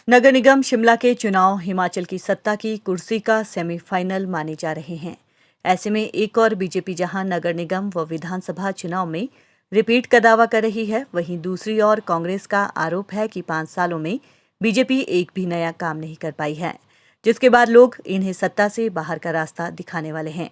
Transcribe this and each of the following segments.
नगर निगम शिमला के चुनाव हिमाचल की सत्ता की कुर्सी का सेमीफाइनल माने जा रहे हैं। ऐसे में एक और बीजेपी जहां नगर निगम व विधानसभा चुनाव में रिपीट का दावा कर रही है, वहीं दूसरी ओर कांग्रेस का आरोप है कि 5 सालों में बीजेपी एक भी नया काम नहीं कर पाई है, जिसके बाद लोग इन्हें सत्ता से बाहर का रास्ता दिखाने वाले हैं।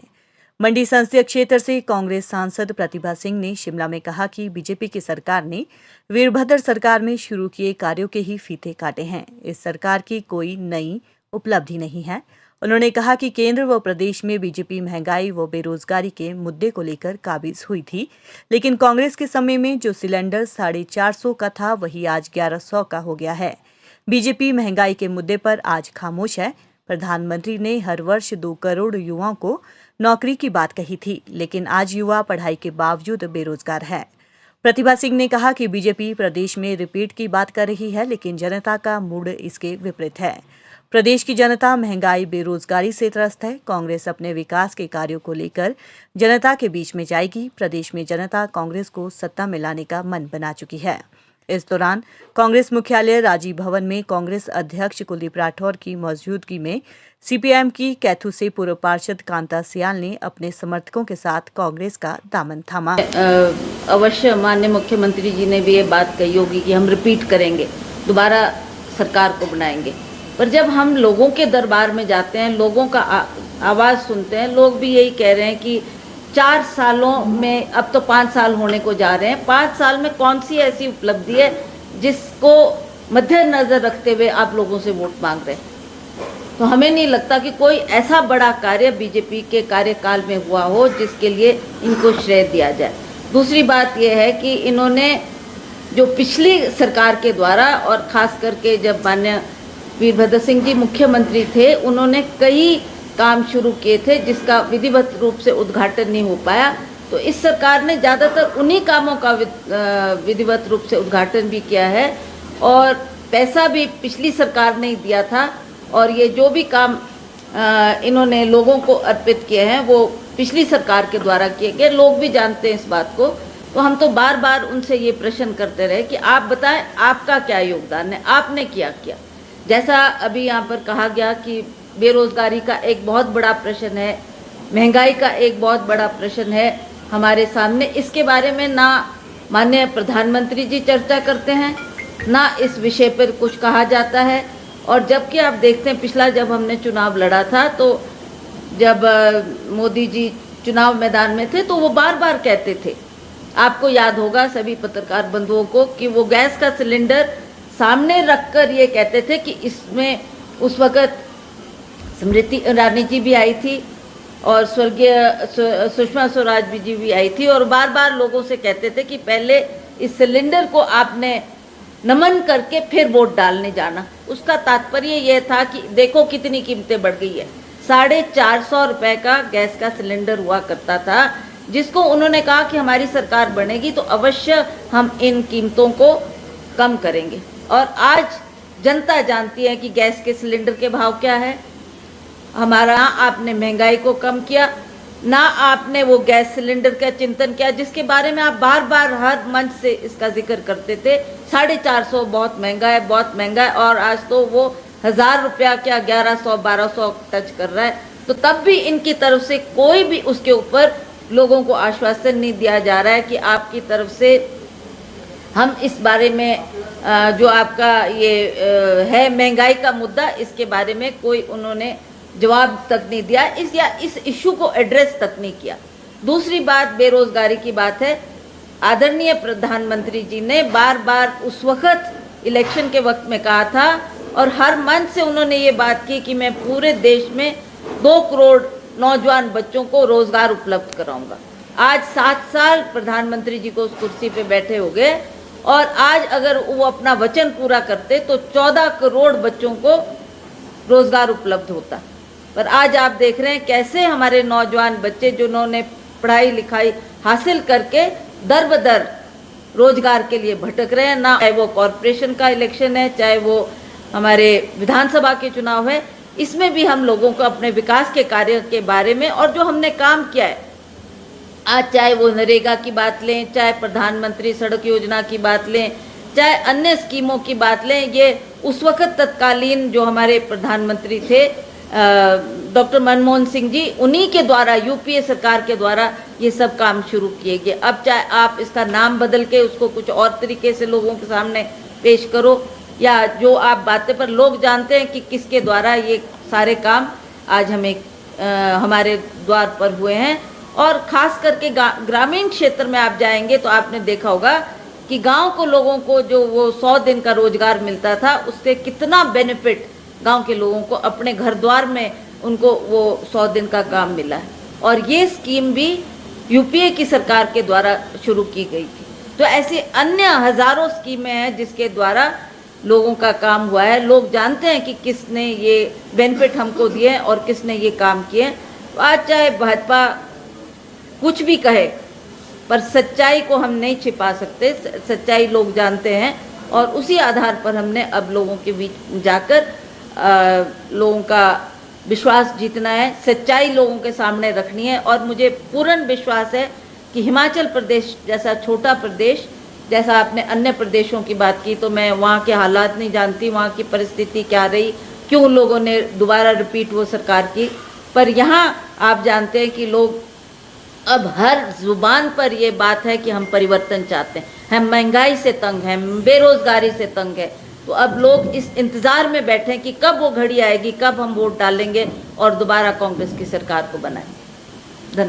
मंडी संसदीय क्षेत्र से कांग्रेस सांसद प्रतिभा सिंह ने शिमला में कहा कि बीजेपी की सरकार ने वीरभद्र सरकार में शुरू किए कार्यों के ही फीते काटे हैं। इस सरकार की कोई नई उपलब्धि नहीं है। उन्होंने कहा कि केंद्र व प्रदेश में बीजेपी महंगाई व बेरोजगारी के मुद्दे को लेकर काबिज हुई थी, लेकिन कांग्रेस के समय में जो सिलेंडर 450 का था वही आज 1100 का हो गया है। बीजेपी महंगाई के मुद्दे पर आज खामोश है। प्रधानमंत्री ने हर वर्ष 2 करोड़ युवाओं को नौकरी की बात कही थी, लेकिन आज युवा पढ़ाई के बावजूद बेरोजगार है। प्रतिभा सिंह ने कहा कि बीजेपी प्रदेश में रिपीट की बात कर रही है, लेकिन जनता का मूड इसके विपरीत है। प्रदेश की जनता महंगाई बेरोजगारी से त्रस्त है। कांग्रेस अपने विकास के कार्यों को लेकर जनता के बीच में जाएगी। प्रदेश में जनता कांग्रेस को सत्ता में लाने का मन बना चुकी है। इस दौरान कांग्रेस मुख्यालय राजीव भवन में कांग्रेस अध्यक्ष कुलदीप राठौर की मौजूदगी में सीपीएम की कैथू से पूर्व पार्षद कांता सियाल ने अपने समर्थकों के साथ कांग्रेस का दामन थामा। अवश्य माननीय मुख्यमंत्री जी ने भी ये बात कही होगी कि हम रिपीट करेंगे, दोबारा सरकार को बनाएंगे। पर जब हम लोगों के दरबार में जाते हैं, लोगों का आवाज़ सुनते हैं, लोग भी यही कह रहे हैं कि 4 सालों में, अब तो 5 साल होने को जा रहे हैं, 5 साल में कौन सी ऐसी उपलब्धि है जिसको मद्देनजर रखते हुए आप लोगों से वोट मांग रहे हैं। तो हमें नहीं लगता कि कोई ऐसा बड़ा कार्य बीजेपी के कार्यकाल में हुआ हो जिसके लिए इनको श्रेय दिया जाए। दूसरी बात यह है कि इन्होंने जो पिछली सरकार के द्वारा, और ख़ास करके जब माननीय वीरभद्र सिंह जी मुख्यमंत्री थे, उन्होंने कई काम शुरू किए थे जिसका विधिवत रूप से उद्घाटन नहीं हो पाया। तो इस सरकार ने ज़्यादातर उन्हीं कामों का विधिवत रूप से उद्घाटन भी किया है, और पैसा भी पिछली सरकार ने ही दिया था। और ये जो भी काम इन्होंने लोगों को अर्पित किए हैं वो पिछली सरकार के द्वारा किए गए। लोग भी जानते हैं इस बात को। तो हम तो बार बार उनसे ये प्रश्न करते रहे कि आप बताएं आपका क्या योगदान है, आपने क्या किया। जैसा अभी यहाँ पर कहा गया कि बेरोजगारी का एक बहुत बड़ा प्रश्न है, महंगाई का एक बहुत बड़ा प्रश्न है हमारे सामने। इसके बारे में ना माननीय प्रधानमंत्री जी चर्चा करते हैं, ना इस विषय पर कुछ कहा जाता है। और जबकि आप देखते हैं, पिछला जब हमने चुनाव लड़ा था, तो जब मोदी जी चुनाव मैदान में थे तो वो बार बार कहते थे, आपको याद होगा सभी पत्रकार बंधुओं को, कि वो गैस का सिलेंडर सामने रखकर ये कहते थे कि इसमें उस वक़्त स्मृति ईरानी जी भी आई थी और स्वर्गीय सुषमा स्वराज जी भी आई थी, और बार बार लोगों से कहते थे कि पहले इस सिलेंडर को आपने नमन करके फिर वोट डालने जाना। उसका तात्पर्य यह था कि देखो कितनी कीमतें बढ़ गई है। 450 रुपये का गैस का सिलेंडर हुआ करता था, जिसको उन्होंने कहा कि हमारी सरकार बनेगी तो अवश्य हम इन कीमतों को कम करेंगे। और आज जनता जानती है कि गैस के सिलेंडर के भाव क्या है। हमारा आपने महंगाई को कम किया, ना आपने वो गैस सिलेंडर का चिंतन किया जिसके बारे में आप बार बार हर मंच से इसका जिक्र करते थे। 450 बहुत महंगा है, बहुत महंगा है, और आज तो वो 1000 रुपया क्या 1100-1200 टच कर रहा है। तो तब भी इनकी तरफ से कोई भी उसके ऊपर लोगों को आश्वासन नहीं दिया जा रहा है कि आपकी तरफ से हम इस बारे में जो आपका ये है महंगाई का मुद्दा, इसके बारे में कोई उन्होंने जवाब तक नहीं दिया, इस इशू को एड्रेस तक नहीं किया। दूसरी बात बेरोजगारी की बात है। आदरणीय प्रधानमंत्री जी ने बार बार उस वक्त इलेक्शन के वक्त में कहा था, और हर मंच से उन्होंने ये बात की कि मैं पूरे देश में 2 करोड़ नौजवान बच्चों को रोजगार उपलब्ध कराऊंगा। आज 7 साल प्रधानमंत्री जी को उस कुर्सी पे बैठे हो गए, और आज अगर वो अपना वचन पूरा करते तो 14 करोड़ बच्चों को रोजगार उपलब्ध होता। पर आज आप देख रहे हैं कैसे हमारे नौजवान बच्चे जिन्होंने पढ़ाई लिखाई हासिल करके दर बदर रोजगार के लिए भटक रहे हैं। ना चाहे वो कॉरपोरेशन का इलेक्शन है, चाहे वो हमारे विधानसभा के चुनाव है, इसमें भी हम लोगों को अपने विकास के कार्य के बारे में और जो हमने काम किया है, आज चाहे वो नरेगा की बात लें, चाहे प्रधानमंत्री सड़क योजना की बात लें, चाहे अन्य स्कीमों की बात लें, ये उस वक्त तत्कालीन जो हमारे प्रधानमंत्री थे डॉक्टर मनमोहन सिंह जी, उन्हीं के द्वारा, यूपीए सरकार के द्वारा ये सब काम शुरू किए गए। अब चाहे आप इसका नाम बदल के उसको कुछ और तरीके से लोगों के सामने पेश करो, या जो आप बातें, पर लोग जानते हैं कि किसके द्वारा ये सारे काम आज हमें हमारे द्वार पर हुए हैं। और ख़ास करके ग्रामीण क्षेत्र में आप जाएंगे तो आपने देखा होगा कि गांव को लोगों को जो वो 100 दिन का रोजगार मिलता था, उससे कितना बेनिफिट गांव के लोगों को अपने घर द्वार में उनको वो 100 दिन का काम मिला है। और ये स्कीम भी यूपीए की सरकार के द्वारा शुरू की गई थी। तो ऐसे अन्य हजारों स्कीमें हैं जिसके द्वारा लोगों का काम हुआ है। लोग जानते हैं कि किसने ये बेनिफिट हमको दिए हैं और किसने ये काम किए हैं। तो आज चाहे भाजपा कुछ भी कहे, पर सच्चाई को हम नहीं छिपा सकते, सच्चाई लोग जानते हैं। और उसी आधार पर हमने अब लोगों के बीच जाकर लोगों का विश्वास जीतना है, सच्चाई लोगों के सामने रखनी है। और मुझे पूर्ण विश्वास है कि हिमाचल प्रदेश जैसा छोटा प्रदेश, जैसा आपने अन्य प्रदेशों की बात की, तो मैं वहाँ के हालात नहीं जानती, वहाँ की परिस्थिति क्या रही, क्यों लोगों ने दोबारा रिपीट वो सरकार की। पर यहाँ आप जानते हैं कि लोग अब हर जुबान पर ये बात है कि हम परिवर्तन चाहते हैं, हम महंगाई से तंग हैं, बेरोजगारी से तंग है। तो अब लोग इस इंतज़ार में बैठे हैं कि कब वो घड़ी आएगी, कब हम वोट डालेंगे और दोबारा कांग्रेस की सरकार को बनाएंगे।